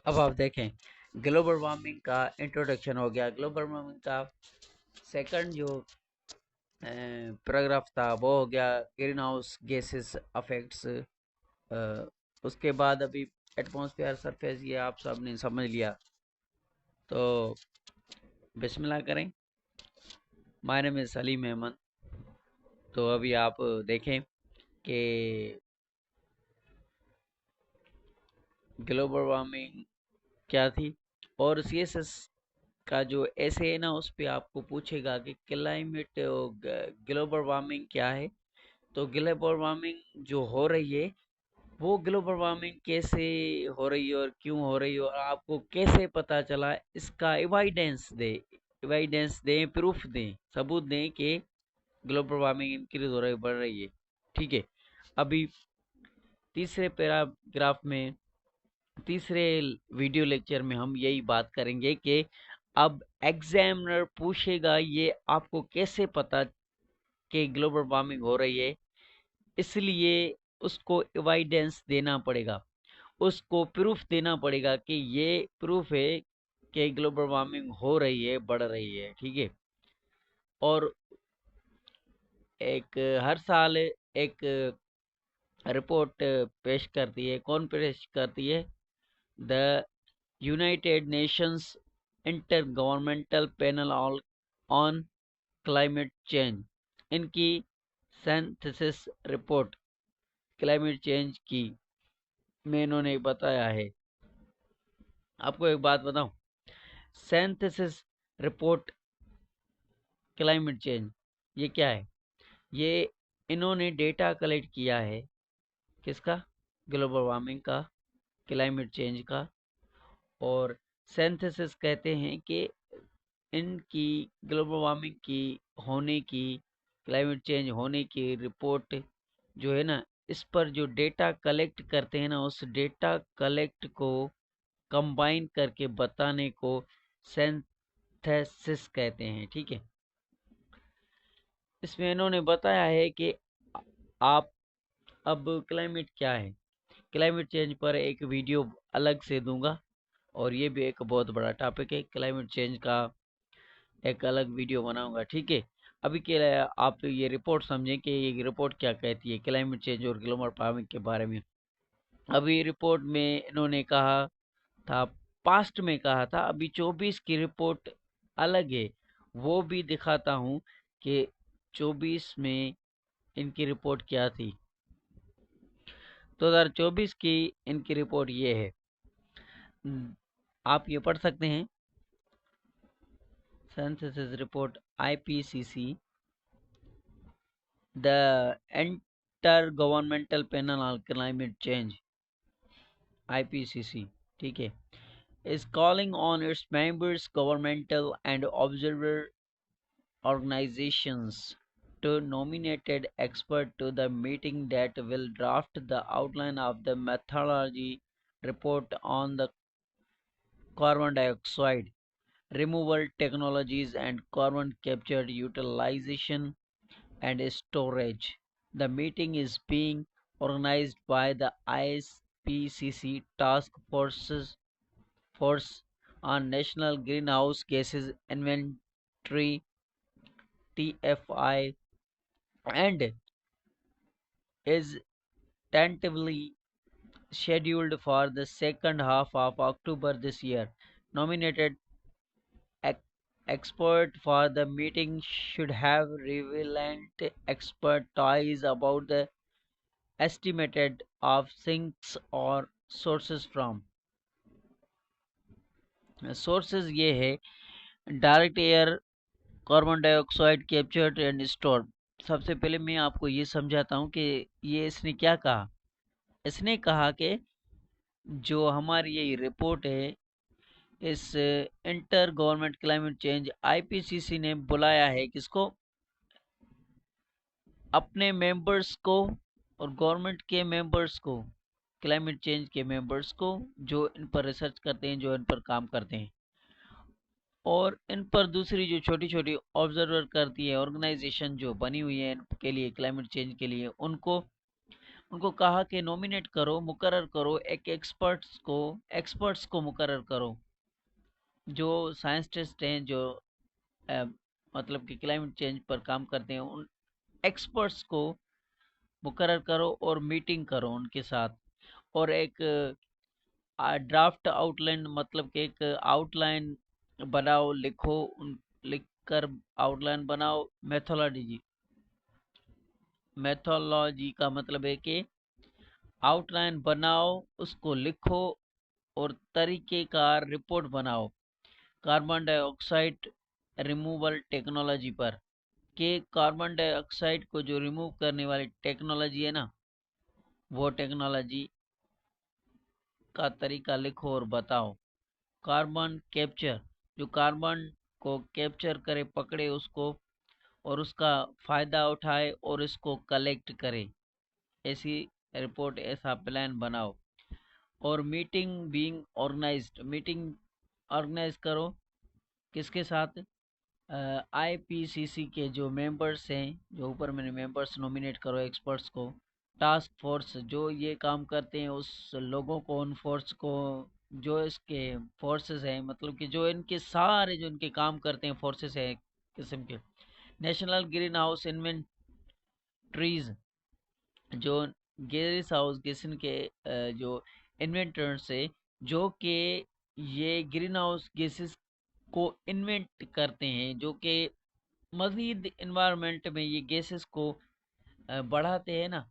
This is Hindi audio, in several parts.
अब आप देखें, ग्लोबल वार्मिंग का इंट्रोडक्शन हो गया। ग्लोबल वार्मिंग का सेकंड जो पैराग्राफ था वो हो गया ग्रीन हाउस गैसेस अफेक्ट्स। उसके बाद अभी एटमॉस्फेयर सरफेस, ये आप सबने समझ लिया। तो बिस्मिल्लाह करें। My name is Salim Ahmed. तो अभी आप देखें कि ग्लोबल वार्मिंग क्या थी, और सीएसएस का जो ऐसे है ना उस पे आपको पूछेगा कि क्लाइमेट ग्लोबल वार्मिंग क्या है। तो ग्लोबल वार्मिंग जो हो रही है, वो ग्लोबल वार्मिंग कैसे हो रही है और क्यों हो रही है और आपको कैसे पता चला, इसका एविडेंस दें, प्रूफ दें, सबूत दें कि ग्लोबल वार्मिंग इंक्रीज हो रही है, बढ़ रही है। ठीक है। अभी तीसरे पैराग्राफ में, तीसरे वीडियो लेक्चर में हम यही बात करेंगे कि अब एग्जामिनर पूछेगा ये आपको कैसे पता कि ग्लोबल वार्मिंग हो रही है, इसलिए उसको एविडेंस देना पड़ेगा, उसको प्रूफ देना पड़ेगा कि ये प्रूफ है कि ग्लोबल वार्मिंग हो रही है, बढ़ रही है। ठीक है। और एक हर साल एक रिपोर्ट पेश करती है। कौन पेश करती है? The United Nations inter governmental panel on climate change. इनकी सिंथेसिस रिपोर्ट क्लाइमेट चेंज की में इन्होंने बताया है। आपको एक बात बताऊं, सिंथेसिस रिपोर्ट क्लाइमेट चेंज ये क्या है? ये इन्होंने डेटा कलेक्ट किया है। किसका? ग्लोबल वार्मिंग का, क्लाइमेट चेंज का। और सिंथेसिस कहते हैं कि इनकी ग्लोबल वार्मिंग की होने की, क्लाइमेट चेंज होने की रिपोर्ट जो है ना, इस पर जो डेटा कलेक्ट करते हैं ना, उस डेटा कलेक्ट को कंबाइन करके बताने को सिंथेसिस कहते हैं। ठीक है। इसमें इन्होंने बताया है कि आप अब क्लाइमेट क्या है, क्लाइमेट चेंज पर एक वीडियो अलग से दूंगा, और ये भी एक बहुत बड़ा टॉपिक है। क्लाइमेट चेंज का एक अलग वीडियो बनाऊंगा। ठीक है। अभी के लिए आप ये रिपोर्ट समझें कि ये रिपोर्ट क्या कहती है क्लाइमेट चेंज और ग्लोबल वार्मिंग के बारे में। अभी रिपोर्ट में इन्होंने कहा था, पास्ट में कहा था, अभी 24 की रिपोर्ट अलग है। वो भी दिखाता हूँ कि 24 में इनकी रिपोर्ट क्या थी। 2024 की इनकी रिपोर्ट ये है। आप ये पढ़ सकते हैं, census report IPCC, the inter governmental panel on climate change, IPCC. ठीक है। is calling on its members, governmental and observer organizations to nominated expert to the meeting that will draft the outline of the methodology report on the carbon dioxide removal technologies and carbon capture utilization and storage. The meeting is being organized by the ISPCC Force on National Greenhouse Gases Inventory (TFI) and is tentatively scheduled for the second half of October this year. Nominated ex- expert for the meeting should have relevant expertise about the estimated of sinks or sources from. Sources ये है, direct air carbon dioxide captured and store. सबसे पहले मैं आपको ये समझाता हूँ कि ये इसने क्या कहा। इसने कहा कि जो हमारी ये रिपोर्ट है, इस inter government climate change IPCC ने बुलाया है किसको? अपने मेंबर्स को और गवर्नमेंट के मेंबर्स को, क्लाइमेट चेंज के मेंबर्स को, जो इन पर रिसर्च करते हैं, जो इन पर काम करते हैं, और इन पर दूसरी जो छोटी छोटी ऑब्जर्वर करती है ऑर्गेनाइजेशन जो बनी हुई है इनके लिए, क्लाइमेट चेंज के लिए, उनको उनको कहा कि नॉमिनेट करो, मुकर्रर करो एक एक्सपर्ट्स को मुकर्रर करो जो साइंटिस्ट हैं, जो अ, मतलब कि क्लाइमेट चेंज पर काम करते हैं, उन एक्सपर्ट्स को मुकर्रर करो और मीटिंग करो उनके साथ। और एक ड्राफ्ट आउटलाइन, मतलब कि एक आउटलाइन बनाओ, लिखो उन लिख कर आउटलाइन बनाओ। मैथोलॉजी का मतलब है कि आउटलाइन बनाओ, उसको लिखो और तरीकेकार रिपोर्ट बनाओ कार्बन डाइऑक्साइड रिमूवल टेक्नोलॉजी पर, कि कार्बन डाइऑक्साइड को जो रिमूव करने वाली टेक्नोलॉजी है ना, वो टेक्नोलॉजी का तरीका लिखो और बताओ। कार्बन कैप्चर, जो कार्बन को कैप्चर करे, पकड़े उसको और उसका फायदा उठाए और इसको कलेक्ट करे, ऐसी रिपोर्ट, ऐसा प्लान बनाओ। और meeting being organised, meeting organise करो किसके साथ? आईपीसीसी के जो मेंबर्स हैं, जो ऊपर मैंने मेंबर्स नॉमिनेट करो एक्सपर्ट्स को। टास्क फोर्स, जो ये काम करते हैं उस लोगों को, उन फोर्स को, जो इसके फोर्सेस हैं, मतलब कि जो इनके सारे जो इनके काम करते हैं फोर्सेस है किस्म के। नेशनल ग्रीन हाउस इन्वेंट्रीज, जो ग्रीन हाउस गैसन के जो इन्वेंटर्स है, जो कि ये ग्रीन हाउस गैसेस को इन्वेंट करते हैं, जो कि मजीद इन्वायरमेंट में ये गैसेस को बढ़ाते हैं ना,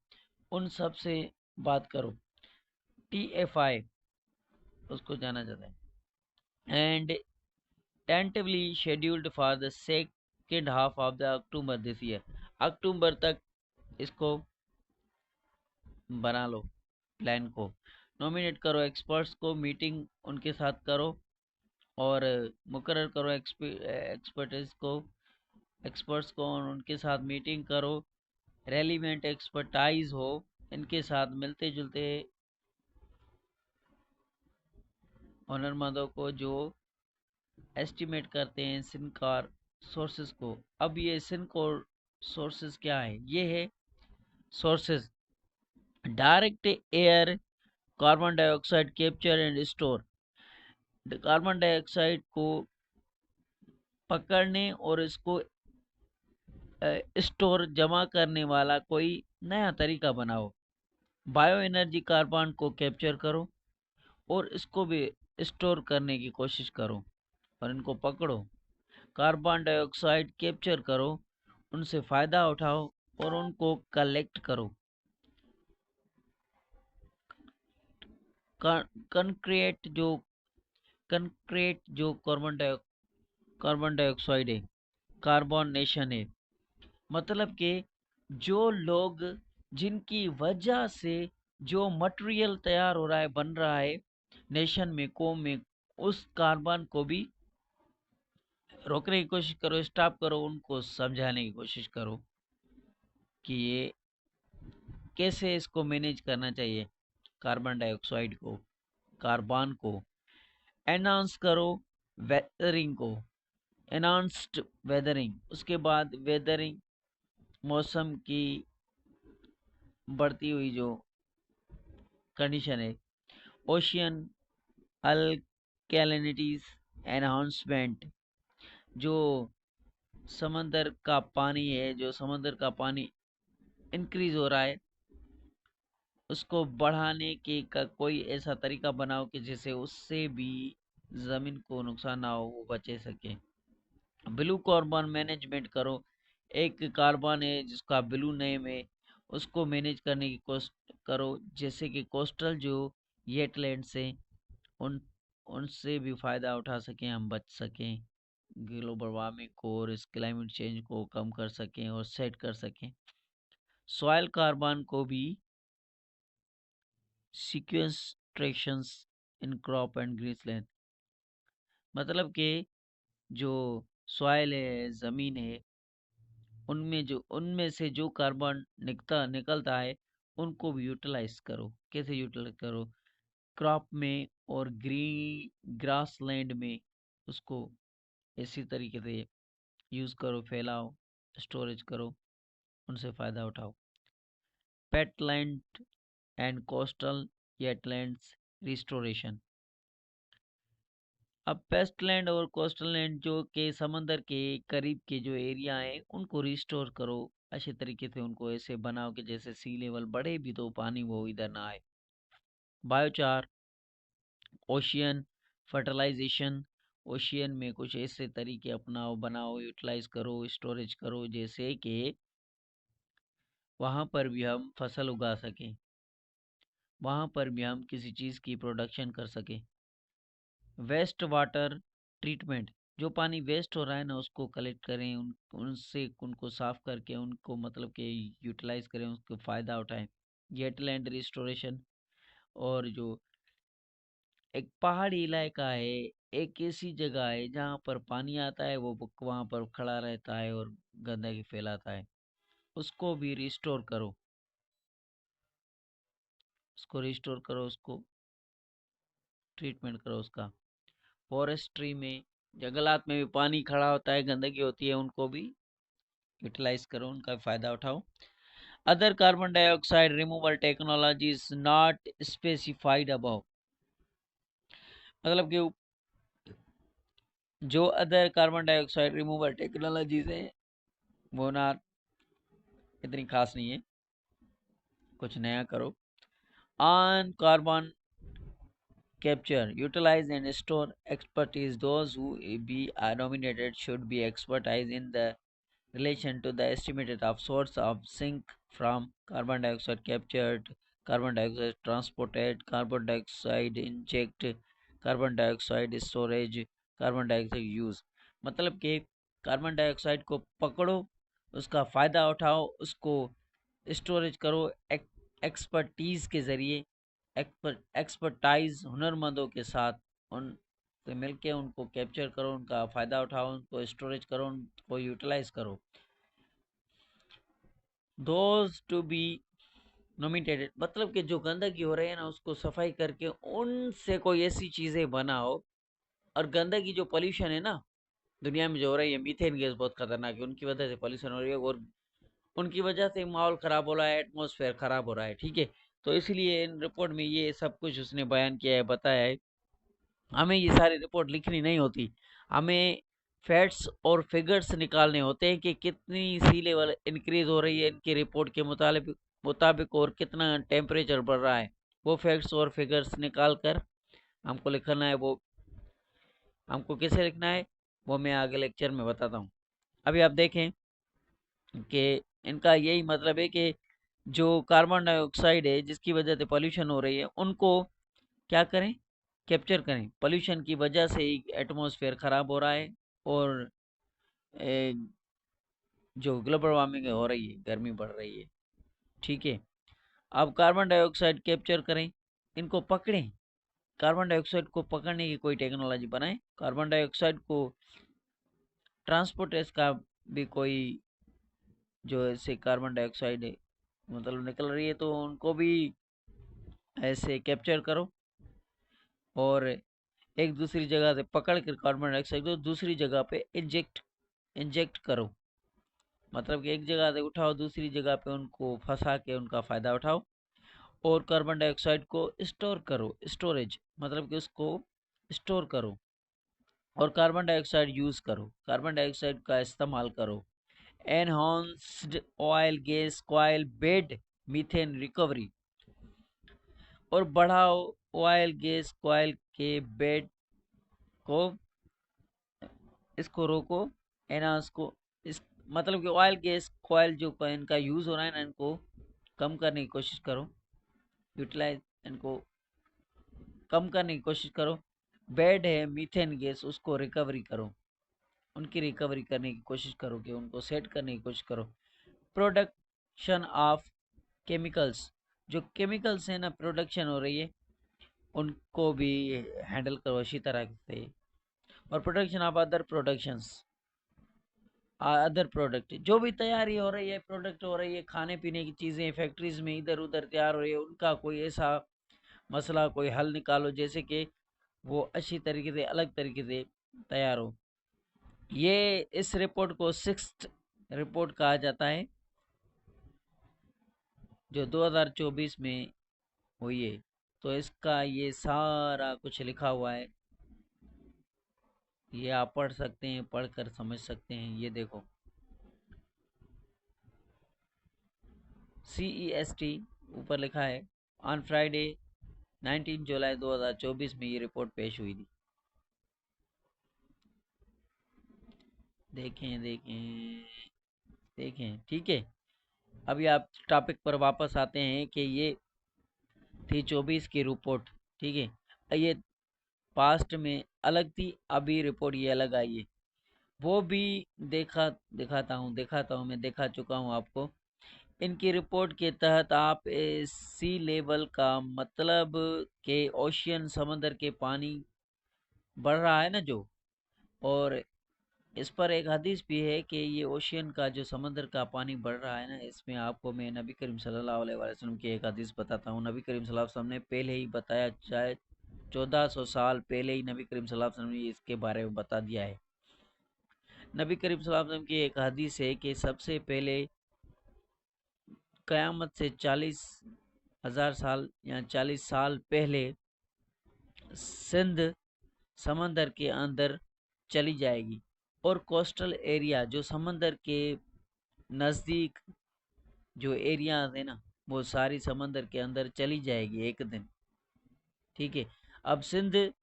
उन सब से बात करो। टीएफआई उसको जाना जाता है। And tentatively scheduled for the second half of the October this year, October तक इसको बना लो प्लान को। नॉमिनेट करो एक्सपर्ट्स को, मीटिंग उनके साथ करो और मुकर्रर करो एक्सपर्ट्स को और उनके साथ मीटिंग करो। रेलिवेंट एक्सपर्टाइज हो, इनके साथ मिलते जुलते हुनरमंदों को, जो एस्टिमेट करते हैं सिनकार सोर्सेज को। अब ये सिनकोर सोर्सेज क्या है? ये है sources: direct air carbon dioxide capture and store, carbon dioxide को पकड़ने और इसको स्टोर जमा करने वाला कोई नया तरीका बनाओ। बायो एनर्जी, कार्बन को कैप्चर करो और इसको भी स्टोर करने की कोशिश करो और इनको पकड़ो। कार्बन डाइऑक्साइड कैप्चर करो, उनसे फ़ायदा उठाओ और उनको कलेक्ट करो। कंक्रीट जो कार्बन डाइऑक्साइड है, कार्बन नेशन है, मतलब कि जो लोग, जिनकी वजह से जो मटेरियल तैयार हो रहा है, बन रहा है नेशन में, कौम में, उस कार्बन को भी रोकने की कोशिश करो, स्टॉप करो, उनको समझाने की कोशिश करो कि ये कैसे इसको मैनेज करना चाहिए, कार्बन डाइऑक्साइड को, कार्बन को। एनहांस करो वेदरिंग को, एनहांस्ड वेदरिंग, उसके बाद वेदरिंग, मौसम की बढ़ती हुई जो कंडीशन है। ओशियन अल्कैलिनिटीज एनहांसमेंट, जो समंदर का पानी है, जो समंदर का पानी इंक्रीज हो रहा है, उसको बढ़ाने के का कोई ऐसा तरीका बनाओ कि जिससे उससे भी जमीन को नुकसान ना हो, वो बचे सके। ब्लू कार्बन मैनेजमेंट करो, एक कार्बन है जिसका ब्लू नेम है, उसको मैनेज करने की कोशिश करो, जैसे कि कोस्टल जो येटलैंड्स हैं, उन उनसे भी फायदा उठा सकें, हम बच सकें, ग्लोबल वार्मिंग को और इस क्लाइमेट चेंज को कम कर सकें और सेट कर सकें। सॉइल कार्बन को भी सिक्वेस्ट्रेशंस इन क्रॉप एंड ग्रीसलैंड, मतलब कि जो सॉइल है, ज़मीन है, उनमें से जो कार्बन निकलता है, उनको भी यूटिलाइज करो। कैसे यूटिलाइज करो? क्रॉप में और ग्रासलैंड में उसको इसी तरीके से यूज़ करो, फैलाओ, स्टोरेज करो, उनसे फ़ायदा उठाओ। पेटलैंड एंड कोस्टल वेटलैंड्स रिस्टोरेशन। अब पेस्टलैंड और कोस्टल लैंड जो के समंदर के करीब के जो एरिया हैं उनको रिस्टोर करो, अच्छे तरीके से उनको ऐसे बनाओ कि जैसे सी लेवल बढ़े भी तो पानी वो इधर ना आए। बायोचार, ओशियन फर्टिलाइजेशन, ओशियन में कुछ ऐसे तरीके अपनाओ, बनाओ, यूटिलाइज करो, स्टोरेज करो, जैसे कि वहाँ पर भी हम फसल उगा सकें, वहाँ पर भी हम किसी चीज़ की प्रोडक्शन कर सकें। वेस्ट वाटर ट्रीटमेंट, जो पानी वेस्ट हो रहा है ना उसको कलेक्ट करें, उनसे उनको साफ करके उनको मतलब कि यूटिलाइज करें, उसको फ़ायदा उठाएं। वेटलैंड रिस्टोरेशन, और जो एक पहाड़ी इलाका है, एक ऐसी जगह है जहाँ पर पानी आता है वो वहाँ पर खड़ा रहता है और गंदगी फैलाता है, उसको भी रिस्टोर करो, उसको रिस्टोर करो, उसको ट्रीटमेंट करो उसका। फॉरेस्ट्री में, जंगलात में भी पानी खड़ा होता है, गंदगी होती है, उनको भी यूटिलाइज करो, उनका फ़ायदा उठाओ। Other carbon dioxide removal technology is not specified above, मतलब कि जो other carbon dioxide removal technologies हैं वो ना इतनी खास नहीं है, कुछ नया करो। On carbon capture, utilize and store expertise. Those who be nominated should be expertise in the relation to the estimated of source of sink from carbon dioxide captured, carbon dioxide transported, carbon dioxide inject, carbon dioxide storage, carbon dioxide use। मतलब कि कार्बन डाइऑक्साइड को पकड़ो, उसका फ़ायदा उठाओ, उसको स्टोरेज करो एक्सपर्टीज़ के ज़रिए, एक्सपर्टाइज हुनरमंदों के साथ उनसे मिलके उनको कैप्चर करो, उनका फ़ायदा उठाओ, उनको स्टोरेज करो, उनको यूटिलाइज करो। दोज टू बी नोमिनेटेड, मतलब कि जो गंदगी हो रही है ना उसको सफाई करके उनसे कोई ऐसी चीज़ें बनाओ। और गंदगी जो पोल्यूशन है ना दुनिया में जो हो रही है, मीथेन गैस बहुत खतरनाक है, उनकी वजह से पोल्यूशन हो रही है और उनकी वजह से माहौल ख़राब हो रहा है, एटमॉस्फेयर ख़राब हो रहा है, ठीक है। तो इसलिए इन रिपोर्ट में ये सब कुछ उसने बयान किया है, बताया है। हमें ये सारी रिपोर्ट लिखनी नहीं होती, हमें फैक्ट्स और फिगर्स निकालने होते हैं कि कितनी सी लेवल इंक्रीज हो रही है इनकी रिपोर्ट के मुताबिक मुताबिक और कितना टेम्परेचर बढ़ रहा है। वो फैक्ट्स और फिगर्स निकाल कर हमको लिखना है। वो हमको कैसे लिखना है वो मैं आगे लेक्चर में बताता हूँ। अभी आप देखें कि इनका यही मतलब है कि जो कार्बन डाइऑक्साइड है जिसकी वजह से पॉल्यूशन हो रही है उनको क्या करें, कैप्चर करें। पॉल्यूशन की वजह से ही एटमॉस्फेयर ख़राब हो रहा है और ए, जो ग्लोबल वार्मिंग हो रही है, गर्मी बढ़ रही है, ठीक है। अब कार्बन डाइऑक्साइड कैप्चर करें, इनको पकड़ें, कार्बन डाइऑक्साइड को पकड़ने की कोई टेक्नोलॉजी बनाएं, कार्बन डाइऑक्साइड को ट्रांसपोर्ट का भी कोई जो ऐसे कार्बन डाइऑक्साइड मतलब निकल रही है तो उनको भी ऐसे कैप्चर करो और एक दूसरी जगह से पकड़ कर कार्बन डाइऑक्साइड को दूसरी जगह पे इंजेक्ट करो, मतलब कि एक जगह से उठाओ दूसरी जगह पे उनको फंसा के उनका फ़ायदा उठाओ। और कार्बन डाइऑक्साइड को स्टोर करो, स्टोरेज मतलब कि उसको स्टोर करो। और कार्बन डाइऑक्साइड यूज़ करो, कार्बन डाइऑक्साइड का इस्तेमाल करो। Enhanced oil gas coil bed methane recovery, और बढ़ाओ ऑयल गैस कॉयल के बेड को, इसको रोको, एनहांस को, इस मतलब कि ऑयल गैस कॉयल जो इनका यूज़ हो रहा है ना इनको कम करने की कोशिश करो, यूटिलाइज इनको कम करने की कोशिश करो। बेड है मीथेन गैस उसको रिकवरी करो, उनकी रिकवरी करने की कोशिश करो कि उनको सेट करने की कोशिश करो। प्रोडक्शन ऑफ केमिकल्स, जो केमिकल्स है ना प्रोडक्शन हो रही है उनको भी हैंडल करो अच्छी तरह से। और production of other productions, other product जो भी तैयारी हो रही है, प्रोडक्ट हो रही है, खाने पीने की चीज़ें फैक्ट्रीज में इधर उधर तैयार हो रही है, उनका कोई ऐसा मसला कोई हल निकालो जैसे कि वो अच्छी तरीके से अलग तरीके से तैयार हो। ये इस रिपोर्ट को सिक्स्थ रिपोर्ट कहा जाता है। जो 2024 में हुई है। तो इसका ये सारा कुछ लिखा हुआ है, ये आप पढ़ सकते हैं, पढ़कर समझ सकते हैं। ये देखो CEST ऊपर लिखा है, ऑन फ्राइडे 19 जुलाई 2024 में ये रिपोर्ट पेश हुई थी। देखें देखें देखें, ठीक है। अभी आप टॉपिक पर वापस आते हैं कि ये थी 24 की रिपोर्ट, ठीक है। ये पास्ट में अलग थी, अभी रिपोर्ट ये अलग आई है। वो भी दिखाता हूँ, मैं दिखा चुका हूँ आपको। इनकी रिपोर्ट के तहत आप सी लेवल का मतलब के ओशियन समंदर के पानी बढ़ रहा है ना जो, और इस पर एक हदीस भी है कि ये ओशियन का जो समंदर का पानी बढ़ रहा है ना, इसमें आपको मैं नबी करीम सल्लल्लाहु अलैहि वसल्लम की एक हदीस बताता हूँ। नबी करीम सल्लल्लाहु अलैहि वसल्लम ने पहले ही बताया, चाहे 1400 साल पहले ही नबी करीम सल्लल्लाहु अलैहि वसल्लम ने इसके बारे में बता दिया है। नबी करीम सल्लल्लाहु अलैहि वसल्लम की एक हदीस है कि सबसे पहले क़यामत से 40,000 साल या 40 साल पहले सिंध समंदर के अंदर चली जाएगी, और कोस्टल एरिया जो समंदर के नज़दीक जो एरिया है ना, वो सारी समंदर के अंदर चली जाएगी एक दिन, ठीक है। अब सिंध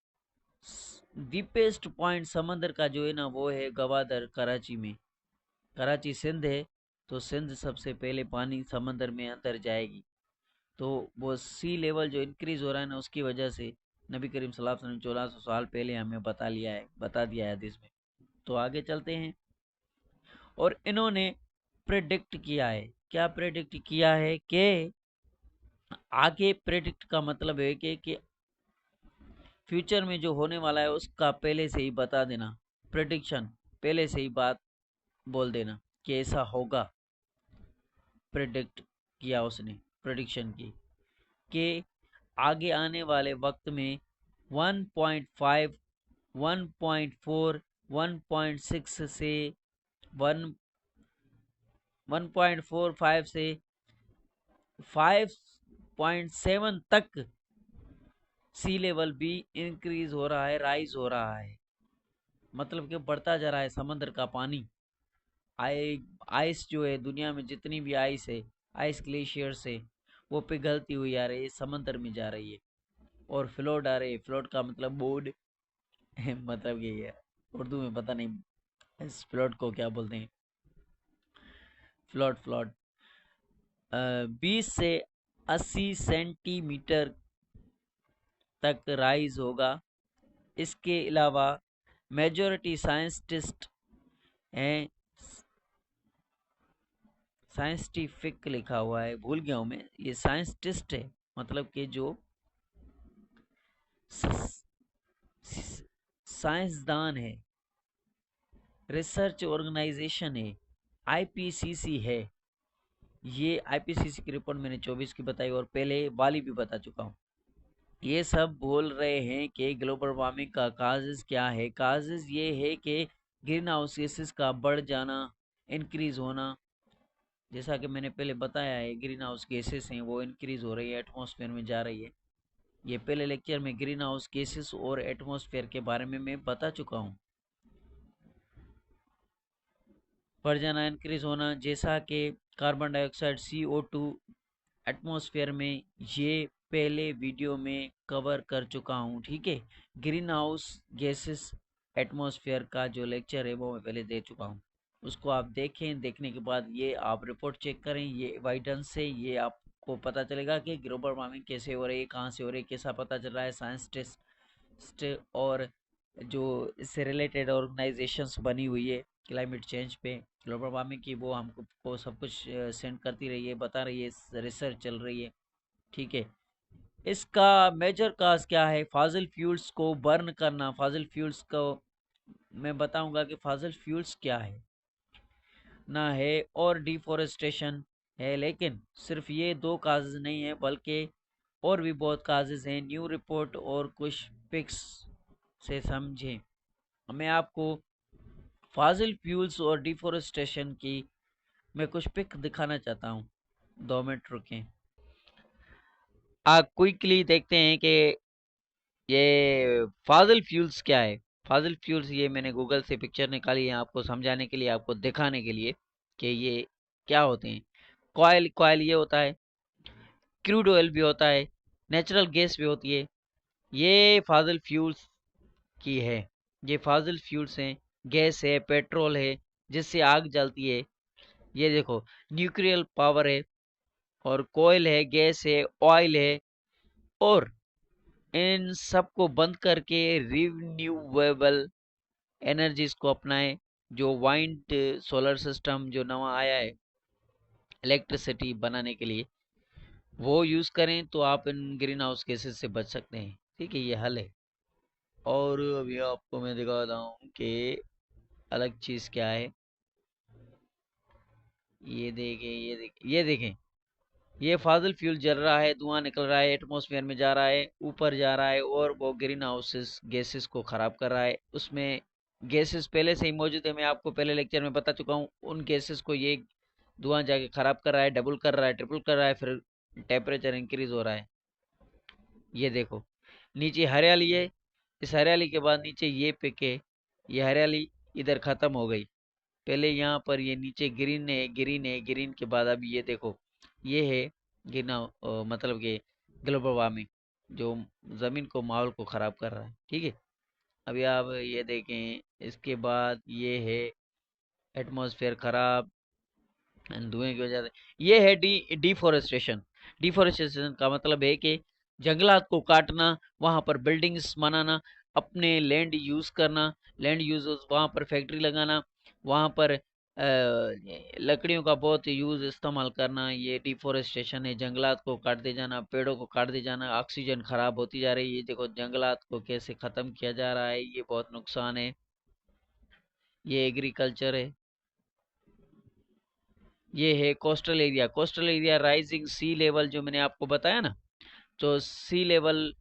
डीपेस्ट पॉइंट समंदर का जो है ना, वो है गवादर, कराची में। कराची सिंध है, तो सिंध सबसे पहले पानी समंदर में अंदर जाएगी। तो वो सी लेवल जो इंक्रीज हो रहा है ना, उसकी वजह से नबी करीम सल्लल्लाहु अलैहि वसल्लम ने 1400 साल पहले हमें बता दिया है हदीस में। तो आगे चलते हैं, और इन्होंने प्रेडिक्ट किया है। क्या प्रेडिक्ट किया है कि आगे प्रेडिक्ट का मतलब है कि फ्यूचर में जो होने वाला है उसका पहले से ही बता देना, प्रेडिक्शन, पहले से ही बात बोल देना कि ऐसा होगा। प्रेडिक्ट किया उसने, प्रेडिक्शन की कि आगे आने वाले वक्त में 1.5, 1.4, 1.6 से 1.45 से 5.7 तक सी लेवल भी इंक्रीज हो रहा है, राइज हो रहा है। मतलब कि बढ़ता जा रहा है समंदर का पानी। आइस जो है, दुनिया में जितनी भी आइस है, आइस ग्लेशियर्स है, वो पिघलती हुई आ रही है, समंदर में जा रही है, और फ्लोट आ रही है। फ्लोट का मतलब बोर्ड मतलब यही है, उर्दू में पता नहीं इस फ्लोट को क्या बोलते हैं। फ्लोट फ्लोट 20 से 80 सेंटीमीटर तक राइज होगा। इसके अलावा मेजॉरिटी साइंटिस्ट हैं, साइंटिफिक लिखा हुआ है, भूल गया हूँ मैं, ये साइंटिस्ट है, मतलब कि जो साइंसदान है, रिसर्च ऑर्गेनाइजेशन है, आईपीसीसी है। ये आईपीसीसी की रिपोर्ट मैंने 24 की बताई, और पहले वाली भी बता चुका हूँ। ये सब बोल रहे हैं कि ग्लोबल वार्मिंग का काजेज क्या है। काजेज ये है कि ग्रीन हाउस गैसेस का बढ़ जाना, इंक्रीज होना। जैसा कि मैंने पहले बताया है, ग्रीन हाउस गैसेस हैं वो इंक्रीज हो रही है, एटमॉस्फेयर में जा रही है। ये पहले लेक्चर में ग्रीन हाउस गैसेस और एटमॉस्फेयर के बारे में मैं बता चुका हूँ। बढ़ जाना, इंक्रीज होना, जैसा कि कार्बन डाइऑक्साइड CO2 एटमॉस्फेयर में, ये पहले वीडियो में कवर कर चुका हूँ, ठीक है। ग्रीन हाउस गैसेस एटमॉस्फेयर का जो लेक्चर है वो मैं पहले दे चुका हूँ, उसको आप देखें। देखने के बाद ये आप रिपोर्ट चेक करें, ये एविडेंस से ये आपको पता चलेगा कि ग्लोबल वार्मिंग कैसे हो रही है, कहाँ से हो रही है, कैसा पता चल रहा है। साइंस टेस्ट और जो इससे रिलेटेड ऑर्गेनाइजेशंस बनी हुई है क्लाइमेट चेंज पे, ग्लोबल वार्मिंग की, वो हमको सब कुछ सेंड करती रही है, बता रही है, रिसर्च चल रही है, ठीक है। इसका मेजर काज क्या है? फाजिल फ्यूल्स को बर्न करना। फाजिल फ्यूल्स को मैं बताऊंगा कि फाजिल फ्यूल्स क्या है ना है, और डिफोरेस्टेशन है। लेकिन सिर्फ ये दो काजेज नहीं है, बल्कि और भी बहुत काजेज हैं। न्यू रिपोर्ट और कुछ पिक्स से समझें। मैं आपको फाजिल फ्यूल्स और डिफोरेस्टेशन की मैं कुछ पिक दिखाना चाहता हूँ। 2 मिनट रुकें। क्विकली देखते हैं कि ये फाजिल फ्यूल्स क्या है। फाजिल फ्यूल्स, ये मैंने गूगल से पिक्चर निकाली है आपको समझाने के लिए, आपको दिखाने के लिए कि ये क्या होते हैं। कॉयल, कॉयल ये होता है, क्रूड ऑयल भी होता है, नेचुरल गैस भी होती है। ये फाजिल फ्यूल्स की है। ये फाजिल फ्यूल्स हैं, गैस है, पेट्रोल है, जिससे आग जलती है। ये देखो, न्यूक्लियर पावर है, और कोयल है, गैस है, ऑयल है, और इन सबको बंद करके रिन्यूएबल एनर्जीज को अपनाएं। जो वाइंड सोलर सिस्टम जो नवा आया है इलेक्ट्रिसिटी बनाने के लिए, वो यूज करें तो आप इन ग्रीन हाउस गैसेस से बच सकते हैं। ठीक है, ये हल है। और अभी आपको मैं दिखाता हूँ कि अलग चीज क्या है। ये देखें, ये देखें, ये देखें, ये फाजिल फ्यूल जल रहा है, धुआं निकल रहा है, एटमॉस्फेयर में जा रहा है, ऊपर जा रहा है, और वो ग्रीन हाउसेस गैसेस को खराब कर रहा है। उसमें गैसेस पहले से ही मौजूद है, मैं आपको पहले लेक्चर में बता चुका हूँ। उन गैसेस को ये धुआं जाके खराब कर रहा है, डबल कर रहा है, ट्रिपल कर रहा है, फिर टेम्परेचर इंक्रीज हो रहा है। ये देखो, नीचे हरियाली है, इस हरियाली के बाद नीचे ये पिके, ये हरियाली इधर खत्म हो गई। पहले यहाँ पर ये नीचे ग्रीन है, ग्रीन है, ग्रीन के बाद अभी ये देखो, ये है गिरना, मतलब कि ग्लोबल वार्मिंग, जो जमीन को, माहौल को खराब कर रहा है। ठीक है, अभी आप ये देखें, इसके बाद ये है एटमॉस्फेयर खराब धुएं की वजह से। ये है डिफोरेस्टेशन। डिफोरेस्टेशन का मतलब है कि जंगलात को काटना, वहां पर बिल्डिंग्स बनाना, अपने लैंड यूज करना, लैंड यूज वहां पर फैक्ट्री लगाना, वहां पर लकड़ियों का बहुत यूज इस्तेमाल करना, ये डिफोरेस्टेशन है। जंगलात को काटते जाना, पेड़ों को काटते जाना, ऑक्सीजन खराब होती जा रही है। ये देखो, जंगलात को कैसे खत्म किया जा रहा है, ये बहुत नुकसान है। ये एग्रीकल्चर है। ये है coastal area. Coastal area, rising sea level जो मैंने आपको बताया ना, तो सी लेवल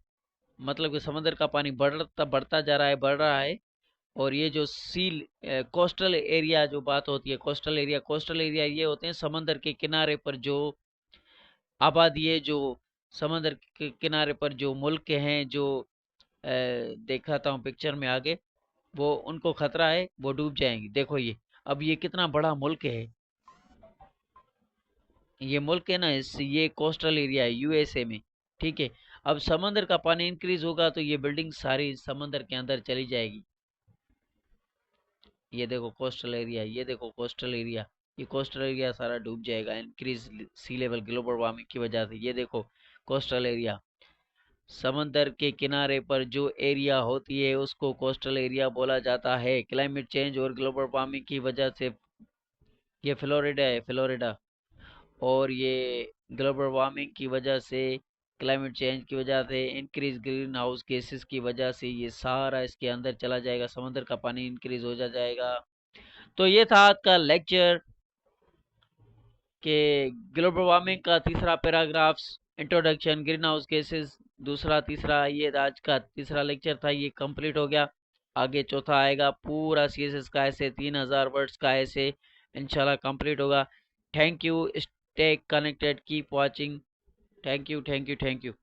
मतलब कि समंदर का पानी बढ़ता बढ़ता जा रहा है, बढ़ रहा है। और ये जो सी कोस्टल एरिया जो बात होती है, कोस्टल एरिया, कोस्टल एरिया ये होते हैं समंदर के किनारे पर जो आबादी है, जो समंदर के किनारे पर जो मुल्क हैं, जो दिखाता हूँ पिक्चर में आगे, वो उनको खतरा है, वो डूब जाएंगे। देखो ये, अब ये कितना बड़ा मुल्क है, ये मुल्क है ना, इस ये कोस्टल एरिया है यूएसए में। ठीक है, अब समंदर का पानी इंक्रीज होगा तो ये बिल्डिंग सारी समंदर के अंदर चली जाएगी। ये देखो कोस्टल एरिया, ये देखो कोस्टल एरिया, ये कोस्टल एरिया सारा डूब जाएगा इंक्रीज सी लेवल ग्लोबल वार्मिंग की वजह से। ये देखो कोस्टल एरिया, समंदर के किनारे पर जो एरिया होती है उसको कोस्टल एरिया बोला जाता है। क्लाइमेट चेंज और ग्लोबल वार्मिंग की वजह से, ये फ्लोरिडा है, फ्लोरिडा। और ये ग्लोबल वार्मिंग की वजह से, क्लाइमेट चेंज की वजह से, इंक्रीज ग्रीन हाउस गैसेस की वजह से ये सारा इसके अंदर चला जाएगा, समुद्र का पानी इंक्रीज हो जाएगा। तो ये था आज का लेक्चर के ग्लोबल वार्मिंग का तीसरा paragraphs, introduction, green house gases, दूसरा तीसरा, ये आज का तीसरा लेक्चर था, ये कंप्लीट हो गया। आगे चौथा आएगा, पूरा सीएसएस का ऐसे 3000 वर्ड्स का ऐसे इंशाल्लाह कंप्लीट होगा। Thank you, stay connected, keep watching. Thank you, thank you, thank you.